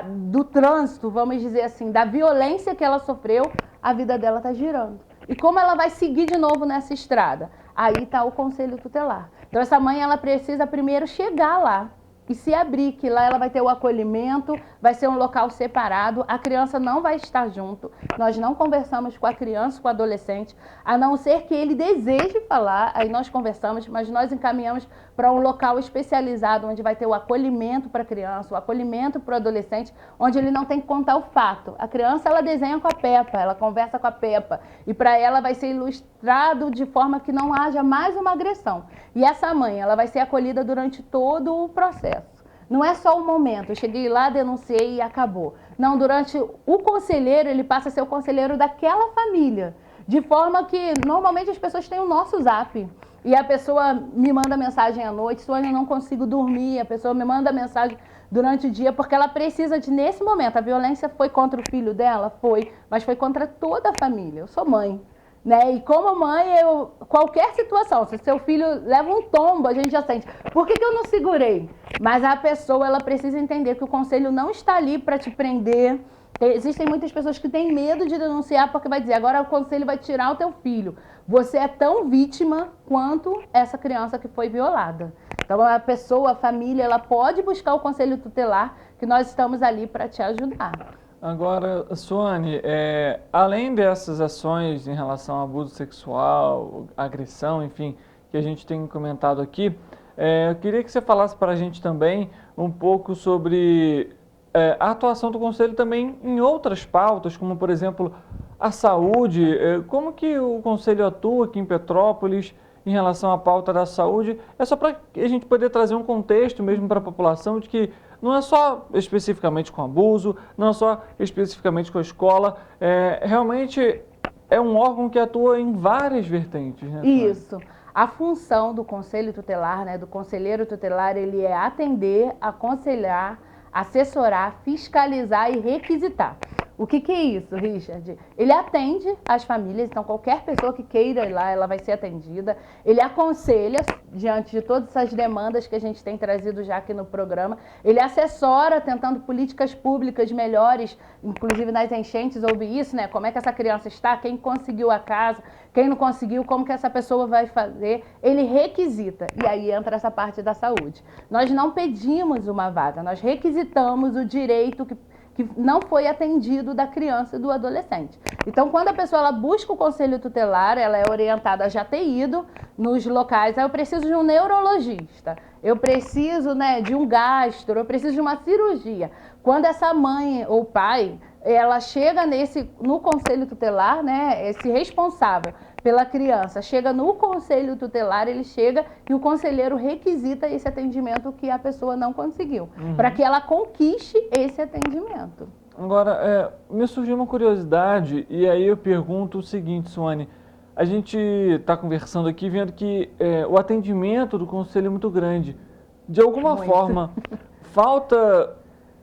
do trânsito, vamos dizer assim, da violência que ela sofreu, a vida dela está girando. E como ela vai seguir de novo nessa estrada? Aí está o conselho tutelar. Então essa mãe, ela precisa primeiro chegar lá e se abrir, que lá ela vai ter o acolhimento, vai ser um local separado, a criança não vai estar junto, nós não conversamos com a criança, com o adolescente, a não ser que ele deseje falar, aí nós conversamos, mas nós encaminhamos para um local especializado, onde vai ter o acolhimento para a criança, o acolhimento para o adolescente, onde ele não tem que contar o fato. A criança, ela desenha com a Peppa, ela conversa com a Peppa, e para ela vai ser ilustrado de forma que não haja mais uma agressão. E essa mãe, ela vai ser acolhida durante todo o processo. Não é só o momento, eu cheguei lá, denunciei e acabou. Não, durante o conselheiro, ele passa a ser o conselheiro daquela família. De forma que, normalmente, as pessoas têm o nosso zap. E a pessoa me manda mensagem à noite, Sônia, eu não consigo dormir. A pessoa me manda mensagem durante o dia, porque ela precisa de, nesse momento, a violência foi contra o filho dela? Foi, mas foi contra toda a família. Eu sou mãe. Né? E como mãe, qualquer situação, se seu filho leva um tombo, a gente já sente. Por que eu não segurei? Mas a pessoa, ela precisa entender que o conselho não está ali para te prender. Existem muitas pessoas que têm medo de denunciar porque vai dizer, agora o conselho vai tirar o teu filho. Você é tão vítima quanto essa criança que foi violada. Então a pessoa, a família, ela pode buscar o conselho tutelar, que nós estamos ali para te ajudar. Agora, Suane, além dessas ações em relação ao abuso sexual, agressão, enfim, que a gente tem comentado aqui, eu queria que você falasse para a gente também um pouco sobre a atuação do Conselho também em outras pautas, como, por exemplo, a saúde. Como que o Conselho atua aqui em Petrópolis em relação à pauta da saúde? É só para a gente poder trazer um contexto mesmo para a população de que não é só especificamente com abuso, não é só especificamente com a escola, realmente é um órgão que atua em várias vertentes, né? Isso. A função do conselho tutelar, né, do conselheiro tutelar, ele é atender, aconselhar, assessorar, fiscalizar e requisitar. O que é isso, Richard? Ele atende as famílias, então qualquer pessoa que queira ir lá, ela vai ser atendida. Ele aconselha, diante de todas essas demandas que a gente tem trazido já aqui no programa. Ele assessora, tentando políticas públicas melhores, inclusive nas enchentes, houve isso, né? Como é que essa criança está, quem conseguiu a casa, quem não conseguiu, como que essa pessoa vai fazer. Ele requisita, e aí entra essa parte da saúde. Nós não pedimos uma vaga, nós requisitamos o direito que não foi atendido da criança e do adolescente. Então, quando a pessoa ela busca o conselho tutelar, ela é orientada a já ter ido nos locais, eu preciso de um neurologista, eu preciso, né, de um gastro, eu preciso de uma cirurgia. Quando essa mãe ou pai, ela chega no conselho tutelar, né, esse responsável pela criança, chega no conselho tutelar, ele chega e o conselheiro requisita esse atendimento que a pessoa não conseguiu, para que ela conquiste esse atendimento. Agora, me surgiu uma curiosidade, e aí eu pergunto o seguinte, Suane, a gente está conversando aqui, vendo que o atendimento do conselho é muito grande. De alguma forma, falta,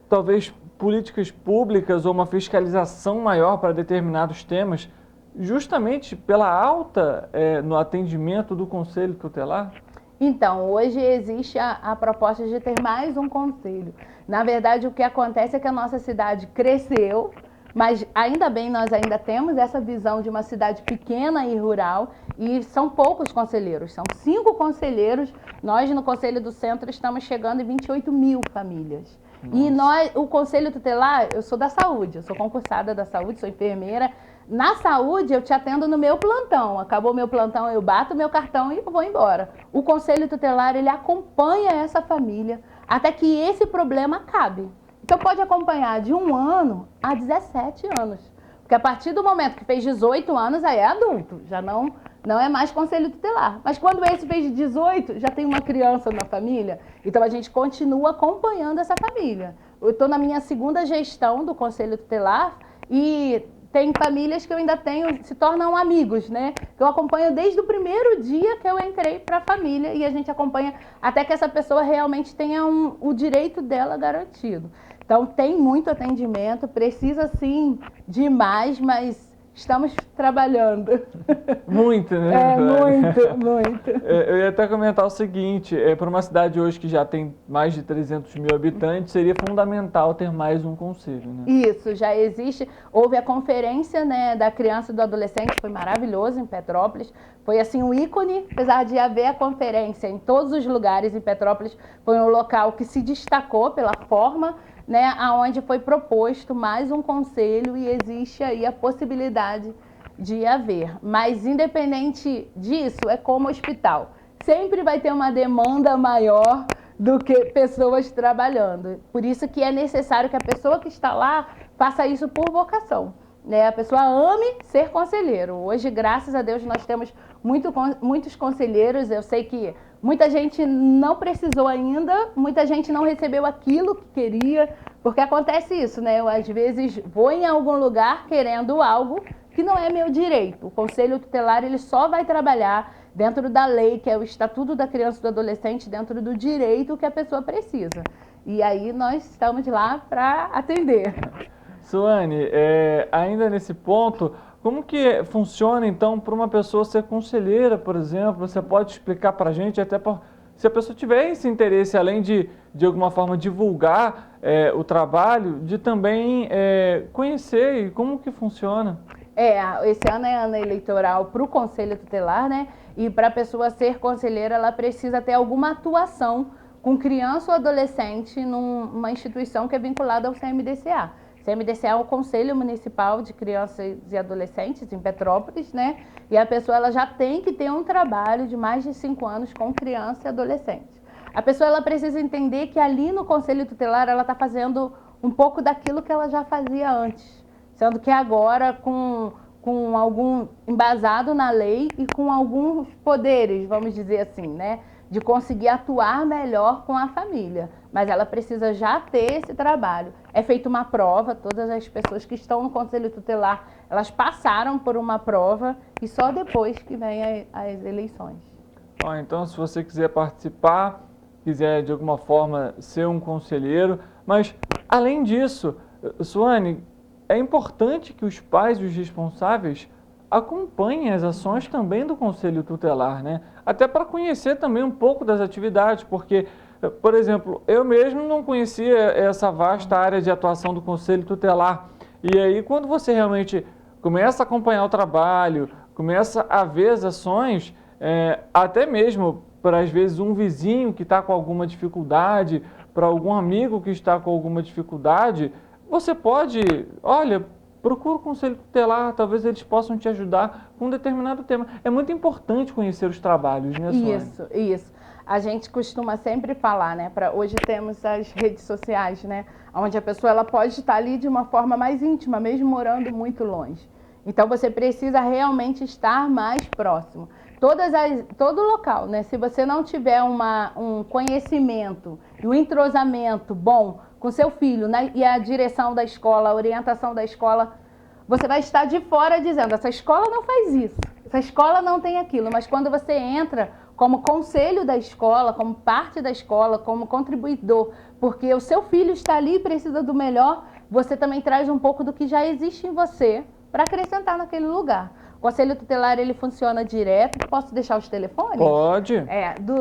talvez, políticas públicas ou uma fiscalização maior para determinados temas, justamente pela alta no atendimento do conselho tutelar? Então, hoje existe a proposta de ter mais um conselho. Na verdade, o que acontece é que a nossa cidade cresceu, mas ainda bem, nós ainda temos essa visão de uma cidade pequena e rural, e são poucos conselheiros, são 5 conselheiros. Nós, no Conselho do Centro, estamos chegando em 28 mil famílias. Nossa. E o Conselho Tutelar, eu sou da saúde, eu sou concursada da saúde, sou enfermeira, Na saúde, eu te atendo no meu plantão. Acabou meu plantão, eu bato meu cartão e eu vou embora. O Conselho Tutelar, ele acompanha essa família até que esse problema acabe. Então, pode acompanhar de 1 ano a 17 anos. Porque a partir do momento que fez 18 anos, aí é adulto, já não é mais Conselho Tutelar. Mas quando esse fez 18, já tem uma criança na família, então a gente continua acompanhando essa família. Eu estou na minha 2ª gestão do Conselho Tutelar e tem famílias que eu ainda tenho, se tornam amigos, né? Que eu acompanho desde o primeiro dia que eu entrei para a família e a gente acompanha até que essa pessoa realmente tenha o direito dela garantido. Então, tem muito atendimento, precisa sim de mais, mas estamos trabalhando. Muito, né? Muito. Eu ia até comentar o seguinte, para uma cidade hoje que já tem mais de 300 mil habitantes, seria fundamental ter mais um conselho, né? Isso, já existe. Houve a conferência, né, da criança e do adolescente, foi maravilhoso em Petrópolis. Foi assim um ícone, apesar de haver a conferência em todos os lugares em Petrópolis, foi um local que se destacou pela forma, né, aonde foi proposto mais um conselho e existe aí a possibilidade de haver. Mas independente disso, é como hospital. Sempre vai ter uma demanda maior do que pessoas trabalhando. Por isso que é necessário que a pessoa que está lá faça isso por vocação, né? A pessoa ame ser conselheiro. Hoje, graças a Deus, nós temos muitos conselheiros. Eu sei que muita gente não precisou ainda, muita gente não recebeu aquilo que queria, porque acontece isso, né? Eu, às vezes, vou em algum lugar querendo algo que não é meu direito. O Conselho Tutelar, ele só vai trabalhar dentro da lei, que é o Estatuto da Criança e do Adolescente, dentro do direito que a pessoa precisa. E aí nós estamos lá para atender. Suane, ainda nesse ponto, como que funciona, então, para uma pessoa ser conselheira, por exemplo? Você pode explicar para a gente, até se a pessoa tiver esse interesse, além de alguma forma, divulgar o trabalho, de também conhecer e como que funciona? Esse ano é ano eleitoral para o Conselho Tutelar, né? E para a pessoa ser conselheira, ela precisa ter alguma atuação com criança ou adolescente numa instituição que é vinculada ao CMDCA. CMDCA é o Conselho Municipal de Crianças e Adolescentes em Petrópolis, né? E a pessoa ela já tem que ter um trabalho de mais de 5 anos com criança e adolescente. A pessoa ela precisa entender que ali no Conselho Tutelar ela está fazendo um pouco daquilo que ela já fazia antes, sendo que agora com algum embasado na lei e com alguns poderes, vamos dizer assim, né? De conseguir atuar melhor com a família. Mas ela precisa já ter esse trabalho. É feita uma prova, todas as pessoas que estão no Conselho Tutelar, elas passaram por uma prova e só depois que vem as eleições. Então, se você quiser participar, quiser de alguma forma ser um conselheiro, mas além disso, Suane, é importante que os pais e os responsáveis acompanhem as ações também do Conselho Tutelar, né? Até para conhecer também um pouco das atividades, porque, por exemplo, eu mesmo não conhecia essa vasta área de atuação do Conselho Tutelar. E aí, quando você realmente começa a acompanhar o trabalho, começa a ver as ações, até mesmo para, às vezes, um vizinho que está com alguma dificuldade, para algum amigo que está com alguma dificuldade, você pode, olha, procura o Conselho Tutelar, talvez eles possam te ajudar com um determinado tema. É muito importante conhecer os trabalhos, né, Suane? Isso. A gente costuma sempre falar, né? Hoje temos as redes sociais, né? Onde a pessoa ela pode estar ali de uma forma mais íntima, mesmo morando muito longe. Então, você precisa realmente estar mais próximo. Todo local, né? Se você não tiver um conhecimento e um entrosamento bom com seu filho, né? E a direção da escola, a orientação da escola, você vai estar de fora dizendo, essa escola não faz isso, essa escola não tem aquilo. Mas quando você entra como conselho da escola, como parte da escola, como contribuidor, porque o seu filho está ali e precisa do melhor, você também traz um pouco do que já existe em você para acrescentar naquele lugar. O Conselho Tutelar, ele funciona direto. Posso deixar os telefones? Pode.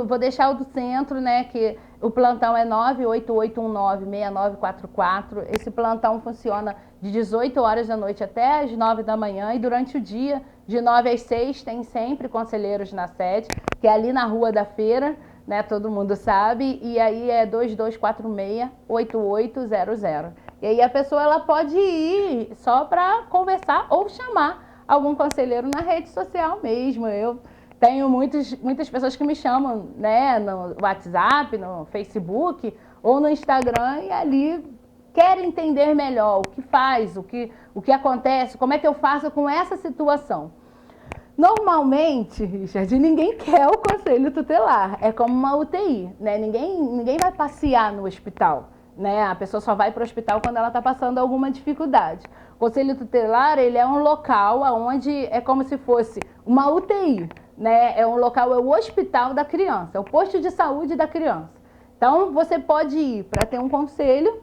Vou deixar o do centro, né, que o plantão é 988196944. Esse plantão funciona de 18 horas da noite até as 9 da manhã e durante o dia, de 9 às 6, tem sempre conselheiros na sede, que é ali na Rua da Feira, né, todo mundo sabe, e aí é 2246-8800. E aí a pessoa ela pode ir só para conversar ou chamar algum conselheiro na rede social mesmo. Eu tenho muitas pessoas que me chamam, né, no WhatsApp, no Facebook ou no Instagram e ali querem entender melhor o que faz, o que acontece, como é que eu faço com essa situação. Normalmente, Richard, ninguém quer o conselho tutelar, é como uma UTI, né? Ninguém vai passear no hospital, né? A pessoa só vai para o hospital quando ela está passando alguma dificuldade. O conselho tutelar, ele é um local onde é como se fosse uma UTI, né? É um local, é o hospital da criança, é o posto de saúde da criança. Então, você pode ir para ter um conselho,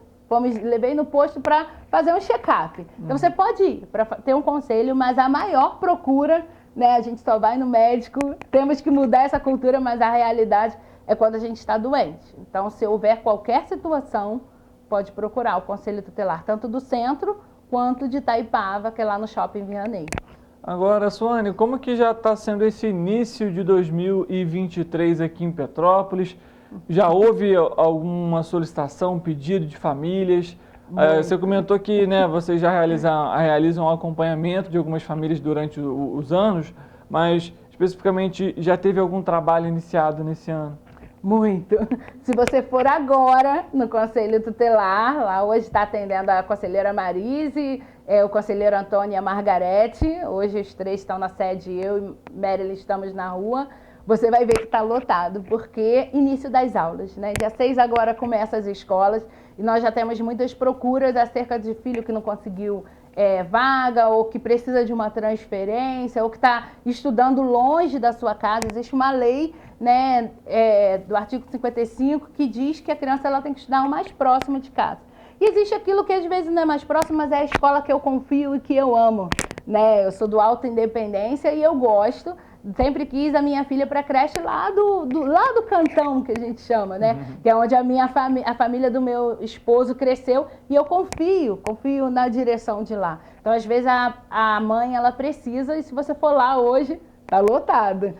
levei no posto para fazer um check-up. Então, você pode ir para ter um conselho, mas a maior procura, né, a gente só vai no médico, temos que mudar essa cultura, mas a realidade é quando a gente está doente. Então, se houver qualquer situação, pode procurar o conselho tutelar, tanto do centro quanto de Itaipava, que é lá no Shopping Vianney. Agora, Suane, como que já está sendo esse início de 2023 aqui em Petrópolis? Já houve alguma solicitação, um pedido de famílias? Você comentou que, né, vocês já realizam um acompanhamento de algumas famílias durante os anos, mas especificamente já teve algum trabalho iniciado nesse ano? Muito. Se você for agora no Conselho Tutelar, lá hoje está atendendo a conselheira Marise, o conselheiro Antônio e a Margarete, hoje os três estão na sede, eu e Marilyn estamos na rua, você vai ver que está lotado, porque início das aulas, né? Dia 6 agora começa as escolas e nós já temos muitas procuras acerca de filho que não conseguiu vaga ou que precisa de uma transferência ou que está estudando longe da sua casa. Existe uma lei, né, do artigo 55 que diz que a criança ela tem que estudar o mais próximo de casa. E existe aquilo que às vezes não é mais próximo, mas é a escola que eu confio e que eu amo, né? Eu sou do Alto Independência e eu gosto. Sempre quis a minha filha para a creche lá do cantão, que a gente chama, né? Que é onde a família do meu esposo cresceu e eu confio na direção de lá. Então, às vezes, a mãe, ela precisa e se você for lá hoje, tá lotado.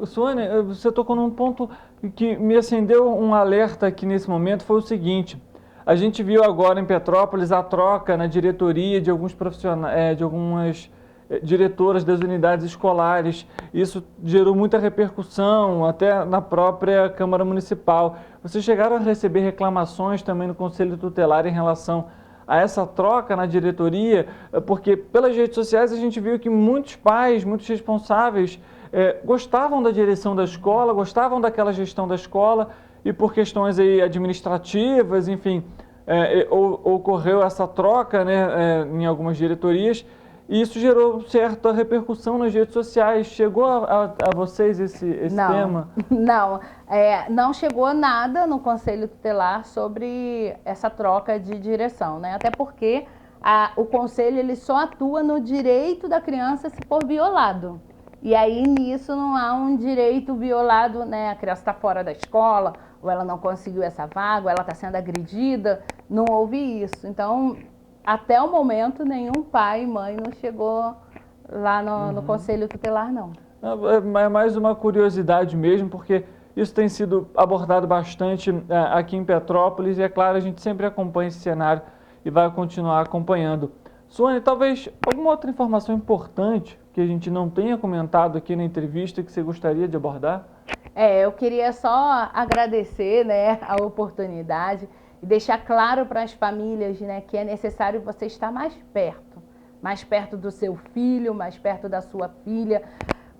Suane, você tocou num ponto que me acendeu um alerta aqui nesse momento, foi o seguinte: a gente viu agora em Petrópolis a troca na diretoria de alguns profissionais, de algumas diretoras das unidades escolares. Isso gerou muita repercussão, até na própria Câmara Municipal. Vocês chegaram a receber reclamações também no Conselho Tutelar em relação a essa troca na diretoria? Porque pelas redes sociais a gente viu que muitos pais, muitos responsáveis gostavam da direção da escola, gostavam daquela gestão da escola e por questões aí administrativas, enfim, ocorreu essa troca, né, em algumas diretorias. E isso gerou certa repercussão nas redes sociais. Chegou a vocês esse tema? Não chegou nada no Conselho Tutelar sobre essa troca de direção, né? Até porque o Conselho ele só atua no direito da criança se for violado. E aí nisso não há um direito violado, né? A criança está fora da escola, ou ela não conseguiu essa vaga, ou ela está sendo agredida. Não houve isso. Então, até o momento, nenhum pai e mãe não chegou lá no Conselho Tutelar, não. É mais uma curiosidade mesmo, porque isso tem sido abordado bastante aqui em Petrópolis e, é claro, a gente sempre acompanha esse cenário e vai continuar acompanhando. Suane, talvez alguma outra informação importante que a gente não tenha comentado aqui na entrevista que você gostaria de abordar? Eu queria só agradecer, né, a oportunidade e deixar claro para as famílias, né, que é necessário você estar mais perto do seu filho, mais perto da sua filha.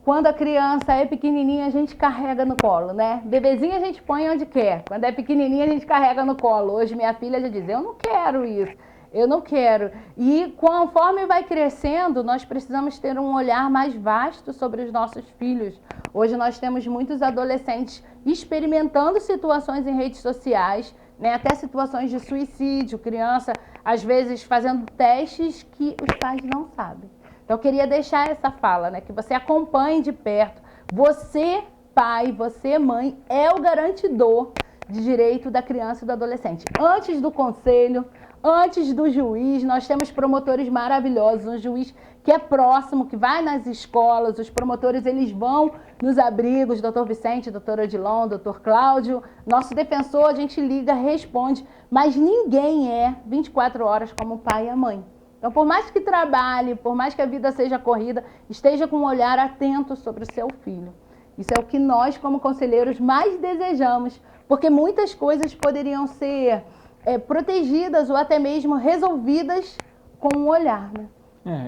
Quando a criança é pequenininha, a gente carrega no colo, né? Bebezinho a gente põe onde quer. Quando é pequenininha, a gente carrega no colo. Hoje minha filha já diz, eu não quero isso, eu não quero. E conforme vai crescendo, nós precisamos ter um olhar mais vasto sobre os nossos filhos. Hoje nós temos muitos adolescentes experimentando situações em redes sociais, né, até situações de suicídio, criança, às vezes, fazendo testes que os pais não sabem. Então, eu queria deixar essa fala, né, que você acompanhe de perto. Você, pai, você, mãe, é o garantidor de direito da criança e do adolescente. Antes do conselho, Antes do juiz, nós temos promotores maravilhosos, um juiz que é próximo, que vai nas escolas, os promotores eles vão nos abrigos, doutor Vicente, doutor Odilon, doutor Cláudio, nosso defensor, a gente liga, responde, mas ninguém é 24 horas como o pai e a mãe. Então, por mais que trabalhe, por mais que a vida seja corrida, esteja com um olhar atento sobre o seu filho. Isso é o que nós, como conselheiros, mais desejamos, porque muitas coisas poderiam ser protegidas ou até mesmo resolvidas com um olhar, né?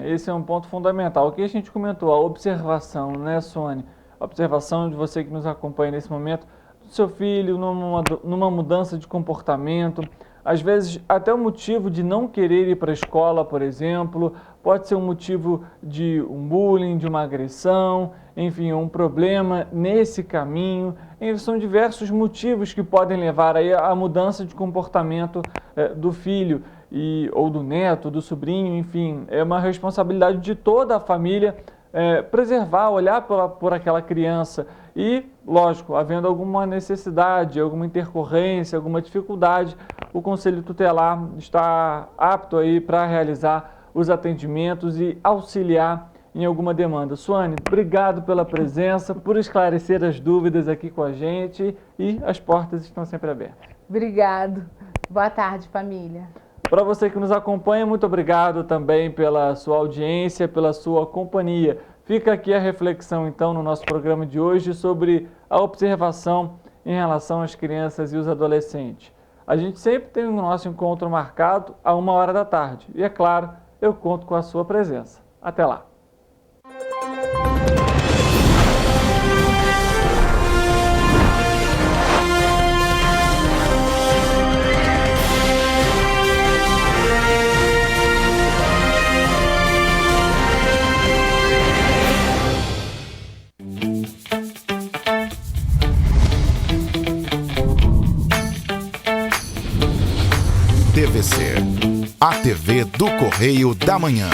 Esse é um ponto fundamental. O que a gente comentou, a observação, né, Sônia? A observação de você que nos acompanha nesse momento, do seu filho numa mudança de comportamento, às vezes até o motivo de não querer ir para a escola, por exemplo, pode ser um motivo de um bullying, de uma agressão, enfim, um problema nesse caminho. São diversos motivos que podem levar aí à mudança de comportamento do filho ou do neto, do sobrinho, enfim. É uma responsabilidade de toda a família preservar, olhar por aquela criança e, lógico, havendo alguma necessidade, alguma intercorrência, alguma dificuldade, o Conselho Tutelar está apto aí para realizar os atendimentos e auxiliar em alguma demanda. Suane, obrigado pela presença, por esclarecer as dúvidas aqui com a gente e as portas estão sempre abertas. Obrigado. Boa tarde, família. Para você que nos acompanha, muito obrigado também pela sua audiência, pela sua companhia. Fica aqui a reflexão, então, no nosso programa de hoje sobre a observação em relação às crianças e os adolescentes. A gente sempre tem o nosso encontro marcado a 13h da tarde. E, é claro, eu conto com a sua presença. Até lá. TVC, a TV do Correio da Manhã.